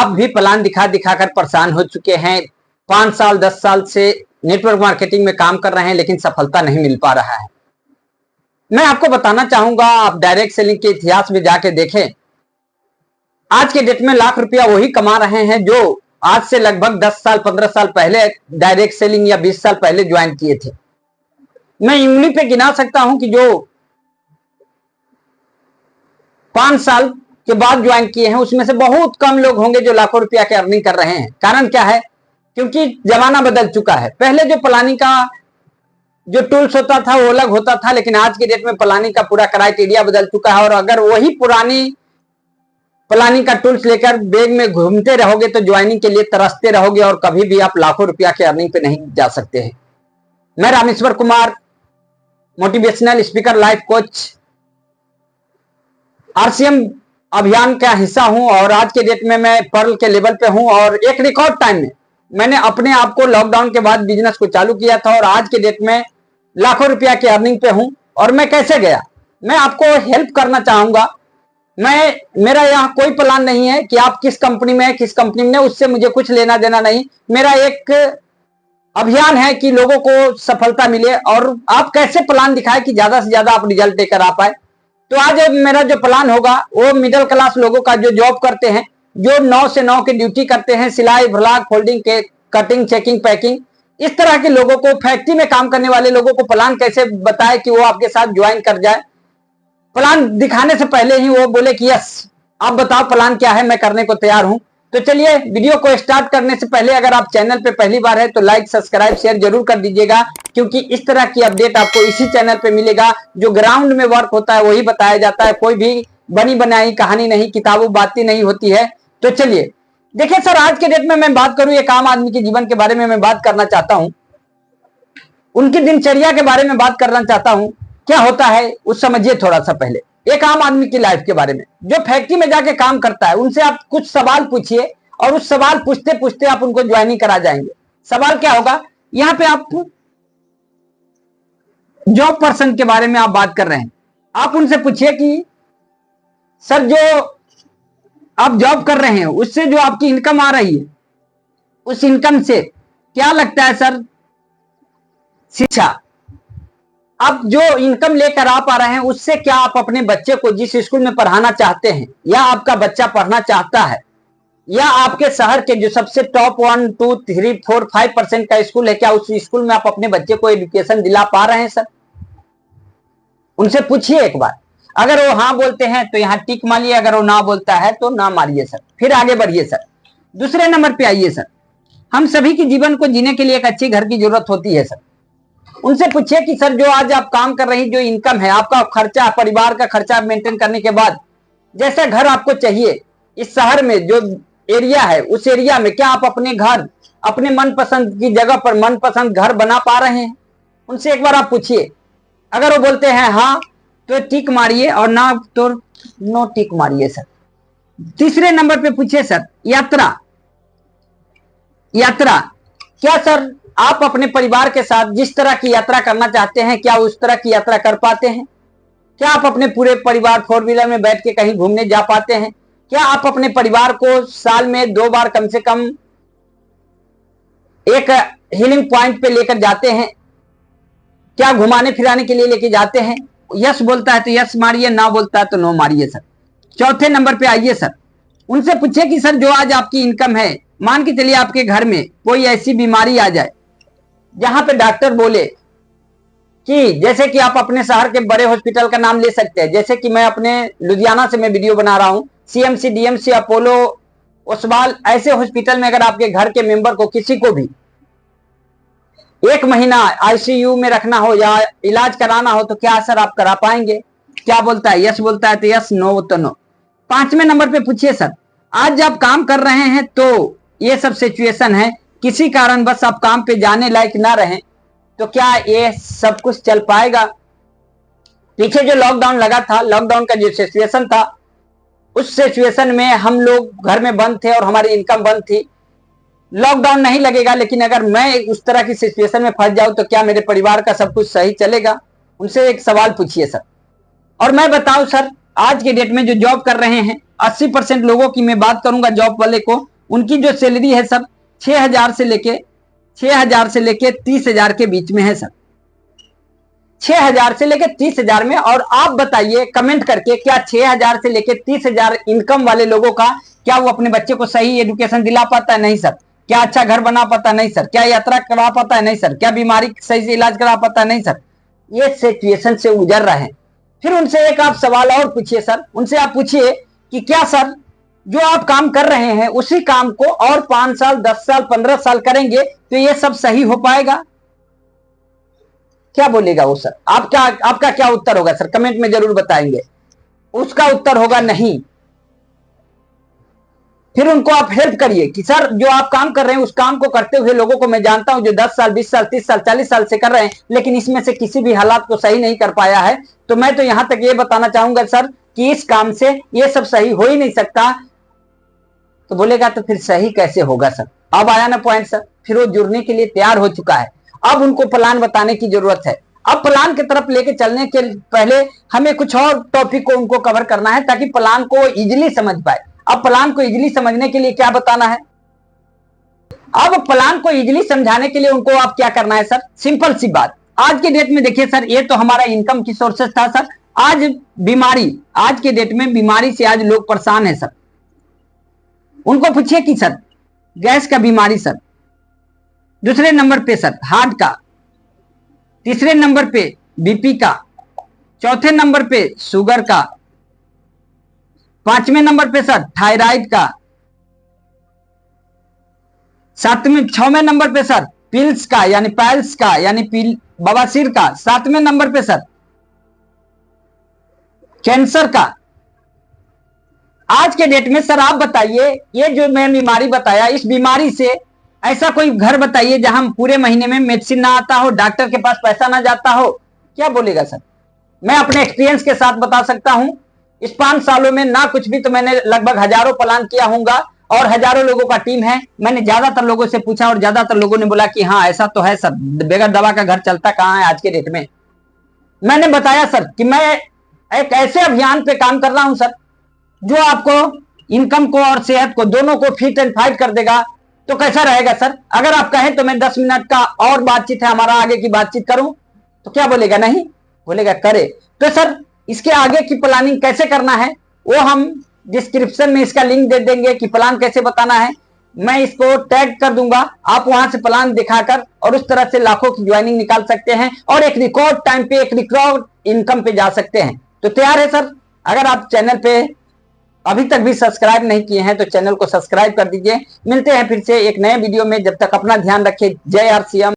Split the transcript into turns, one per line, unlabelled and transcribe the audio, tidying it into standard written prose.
आप भी प्लान दिखा दिखाकर परेशान हो चुके हैं। 5 साल 10 साल से नेटवर्क मार्केटिंग में काम कर रहे हैं लेकिन सफलता नहीं मिल पा रहा है। मैं आपको बताना चाहूंगा, आप डायरेक्ट सेलिंग के इतिहास में जाके देखें। आज के डेट में लाख रुपया वही कमा रहे हैं जो आज से लगभग 10 साल 15 साल पहले डायरेक्ट सेलिंग या 20 साल पहले ज्वाइन किए थे। मैं उंगली पे गिना सकता हूं कि जो 5 साल के बाद ज्वाइन किए हैं उसमें से बहुत कम लोग होंगे जो लाखों रुपया के अर्निंग कर रहे हैं। कारण क्या है? क्योंकि जमाना बदल चुका है। पहले जो प्लानिंग का जो टूल्स होता था वो अलग होता था, लेकिन आज के डेट में प्लानिंग का पूरा क्राइटेरिया बदल चुका है। और अगर वही पुरानी प्लानिंग का टूल्स लेकर बैग में घूमते रहोगे तो ज्वाइनिंग के लिए तरसते रहोगे और कभी भी आप लाखों रुपया के अर्निंग पे नहीं जा सकते हैं। मैं Rameshwar Kumar, motivational speaker, life coach, RCM अभियान का हिस्सा हूं और आज के डेट में मैं पर्ल के लेवल पे हूं। और एक रिकॉर्ड टाइम में मैंने अपने आप को लॉकडाउन के बाद बिजनेस को चालू किया था और आज के डेट में लाखों रुपया के अर्निंग पे हूं। और मैं कैसे गया, मैं आपको हेल्प करना चाहूंगा। मेरा यहाँ कोई प्लान नहीं है कि आप किस कंपनी में है किस कंपनी में, उससे मुझे कुछ लेना देना नहीं। मेरा एक अभियान है कि लोगों को सफलता मिले और आप कैसे प्लान दिखाए कि ज्यादा से ज्यादा आप रिजल्ट लेकर आ पाए। तो आज मेरा जो प्लान होगा वो मिडिल क्लास लोगों का जो जॉब करते हैं, जो 9 से 9 की ड्यूटी करते हैं, सिलाई, block, folding, cutting, checking, packing, इस तरह के लोगों को, फैक्ट्री में काम करने वाले लोगों को प्लान कैसे बताए कि वो आपके साथ ज्वाइन कर जाए। प्लान दिखाने से पहले ही वो बोले कि यस आप बताओ प्लान क्या है, मैं करने को तैयार हूं। तो चलिए वीडियो को स्टार्ट करने से पहले अगर आप चैनल पे पहली बार है तो लाइक, सब्सक्राइब, शेयर जरूर कर दीजिएगा, क्योंकि इस तरह की अपडेट आपको इसी चैनल पे मिलेगा। जो ग्राउंड में वर्क होता है वही बताया जाता है, कोई भी बनी बनाई कहानी नहीं, किताबों बातें नहीं होती है। तो चलिए देखिए सर, आज के डेट में मैं बात करूं एक आम आदमी के जीवन के बारे में मैं बात करना चाहता हूं, उनकी दिनचर्या के बारे में बात करना चाहता हूं। क्या होता है उस समझिए थोड़ा सा पहले एक आम आदमी की लाइफ के बारे में। जो फैक्ट्री में जाके काम करता है उनसे आप कुछ सवाल पूछिए और उस सवाल पूछते पूछते आप उनको ज्वाइनिंग करा जाएंगे। सवाल क्या होगा, यहां पे आप जॉब पर्सन के बारे में आप बात कर रहे हैं, आप उनसे पूछिए कि सर जो आप जॉब कर रहे हैं उससे जो आपकी इनकम आ रही है उस इनकम से क्या लगता है सर शिक्षा, आप जो इनकम लेकर आ पा रहे हैं उससे क्या आप अपने बच्चे को जिस स्कूल में पढ़ाना चाहते हैं या आपका बच्चा पढ़ना चाहता है या आपके शहर के जो सबसे टॉप 1, 2, 3, 4, 5% का स्कूल है, क्या उस स्कूल में आप अपने बच्चे को एजुकेशन दिला पा रहे हैं सर? उनसे पूछिए एक बार। अगर वो हाँ बोलते हैं तो यहाँ टिक मारिए, अगर वो ना बोलता है तो ना मारिए सर, फिर आगे बढ़िए सर। दूसरे नंबर पे आइए सर, हम सभी के जीवन को जीने के लिए एक अच्छी घर की जरूरत होती है सर। उनसे पूछिए कि सर जो आज आप काम कर रही जो इनकम है, आपका खर्चा, परिवार का खर्चा मेंटेन करने के बाद जैसा घर आपको चाहिए इस शहर में जो एरिया है उस एरिया में क्या आप अपने घर, अपने मनपसंद की जगह पर मनपसंद घर बना पा रहे हैं? उनसे एक बार आप पूछिए। अगर वो बोलते हैं हाँ तो टिक मारिए और ना तो नो टिक मारिए सर। तीसरे नंबर पे पूछिए सर यात्रा, क्या सर आप अपने परिवार के साथ जिस तरह की यात्रा करना चाहते हैं क्या उस तरह की यात्रा कर पाते हैं? क्या आप अपने पूरे परिवार 4 व्हीलर में बैठ के कहीं घूमने जा पाते हैं? क्या आप अपने परिवार को साल में 2 बार कम से कम एक हीलिंग पॉइंट पे लेकर जाते हैं? क्या घुमाने फिराने के लिए लेके जाते हैं? यस बोलता है तो यस मारिए, ना बोलता है तो नो मारिए सर। चौथे नंबर पे आइए सर, उनसे पूछिए कि सर जो आज आपकी इनकम है, मान के चलिए आपके घर में कोई ऐसी बीमारी आ जाए जहां पे डॉक्टर बोले कि जैसे कि आप अपने शहर के बड़े हॉस्पिटल का नाम ले सकते हैं, जैसे कि मैं अपने लुधियाना से मैं वीडियो बना रहा हूं, सीएमसी, डीएमसी, अपोलो, ओसवाल, ऐसे हॉस्पिटल में अगर आपके घर के मेंबर को किसी को भी 1 महीना आईसीयू में रखना हो या इलाज कराना हो तो क्या सर आप करा पाएंगे? क्या बोलता है? यस बोलता है तो यस, नो तो नो। 5वें नंबर पे पूछिए सर, आज आप काम कर रहे हैं तो ये सब सिचुएशन है, किसी कारण बस आप काम पे जाने लायक ना रहें तो क्या ये सब कुछ चल पाएगा? पीछे जो लॉकडाउन लगा था, लॉकडाउन का जो सिचुएशन था उस सिचुएशन में हम लोग घर में बंद थे और हमारी इनकम बंद थी। लॉकडाउन नहीं लगेगा लेकिन अगर मैं उस तरह की सिचुएशन में फंस जाऊं तो क्या मेरे परिवार का सब कुछ सही चलेगा? उनसे एक सवाल पूछिए सर। और मैं बताऊं सर, आज के डेट में जो जॉब कर रहे हैं 80% लोगों की मैं बात करूंगा जॉब वाले को, उनकी जो सैलरी है सर 6,000 से लेके 30,000 के बीच में है सर, 6,000 से लेके 30,000 में। और आप बताइए कमेंट करके, क्या 6,000 से लेके 30,000 इनकम वाले लोगों का क्या वो अपने बच्चे को सही एजुकेशन दिला पाता है? नहीं सर। क्या अच्छा घर बना पाता है? नहीं सर। क्या यात्रा करा पाता है? नहीं सर। क्या बीमारी सही से इलाज करा पाता है? नहीं सर। ये सिचुएशन से गुजर रहे हैं। फिर उनसे एक आप सवाल और पूछिए सर, उनसे आप पूछिए कि क्या सर जो आप काम कर रहे हैं उसी काम को और 5 साल 10 साल 15 साल करेंगे तो ये सब सही हो पाएगा? क्या बोलेगा वो सर? आपका क्या उत्तर होगा सर? कमेंट में जरूर बताएंगे। उसका उत्तर होगा नहीं। फिर उनको आप हेल्प करिए कि सर जो आप काम कर रहे हैं उस काम को करते हुए लोगों को मैं जानता हूं जो 10 साल 20 साल 30 साल 40 साल से कर रहे हैं, लेकिन इसमें से किसी भी हालात को सही नहीं कर पाया है। तो मैं तो यहां तक ये बताना चाहूंगा सर कि इस काम से ये सब सही हो ही नहीं सकता। तो बोलेगा तो फिर सही कैसे होगा सर? अब आया ना पॉइंट सर। फिर वो जुड़ने के लिए तैयार हो चुका है। अब उनको प्लान बताने की जरूरत है। अब प्लान की तरफ लेके चलने के पहले हमें कुछ और टॉपिक को उनको कवर करना है ताकि प्लान को इजीली समझ पाए। अब प्लान को इजीली समझने के लिए क्या बताना है? अब प्लान को इजीली समझाने के लिए उनको आप क्या करना है सर? सिंपल सी बात, आज के डेट में देखिए सर, ये तो हमारा इनकम की सोर्सेस था सर। आज आज के डेट में बीमारी से आज लोग परेशान है सर। उनको पूछिए कि सर गैस का बीमारी सर, दूसरे नंबर पे सर हार्ट का, तीसरे नंबर पे बीपी का, चौथे नंबर पे शुगर का, पांचवें नंबर पे सर थायराइड का, छवें नंबर पे सर पिल्स का यानी पाइल्स का यानी बवासीर का, सातवें नंबर पे सर कैंसर का। आज के डेट में सर आप बताइए, ये जो मैं बीमारी बताया, इस बीमारी से ऐसा कोई घर बताइए जहां पूरे महीने में मेडिसिन ना आता हो, डॉक्टर के पास पैसा ना जाता हो। क्या बोलेगा सर? मैं अपने एक्सपीरियंस के साथ बता सकता हूं, इस 5 सालों में ना कुछ भी तो मैंने लगभग हजारों प्लान किया होगा और हजारों लोगों का टीम है। मैंने ज्यादातर लोगों से पूछा और ज्यादातर लोगों ने बोला कि हाँ ऐसा तो है सर, बगैर दवा का घर चलता कहां है आज के डेट में। मैंने बताया सर कि मैं एक ऐसे अभियान पे काम कर रहा हूं सर जो आपको इनकम को और सेहत को दोनों को फिट एंड फाइट कर देगा। तो कैसा रहेगा सर? अगर आप कहें तो मैं 10 मिनट का और बातचीत है हमारा, आगे की बातचीत करूं, तो क्या बोलेगा? नहीं बोलेगा करे। तो सर इसके आगे की प्लानिंग कैसे करना है वो हम डिस्क्रिप्शन में इसका लिंक दे देंगे कि प्लान कैसे बताना है। मैं इसको टैग कर दूंगा, आप वहां से प्लान दिखाकर और उस तरह से लाखों की ज्वाइनिंग निकाल सकते हैं और एक रिकॉर्ड टाइम पे एक रिकॉर्ड इनकम पे जा सकते हैं। तो तैयार है सर? अगर आप चैनल पे अभी तक भी सब्सक्राइब नहीं किए हैं तो चैनल को सब्सक्राइब कर दीजिए। मिलते हैं फिर से एक नए वीडियो में, जब तक अपना ध्यान रखिए। जय आर सी एम।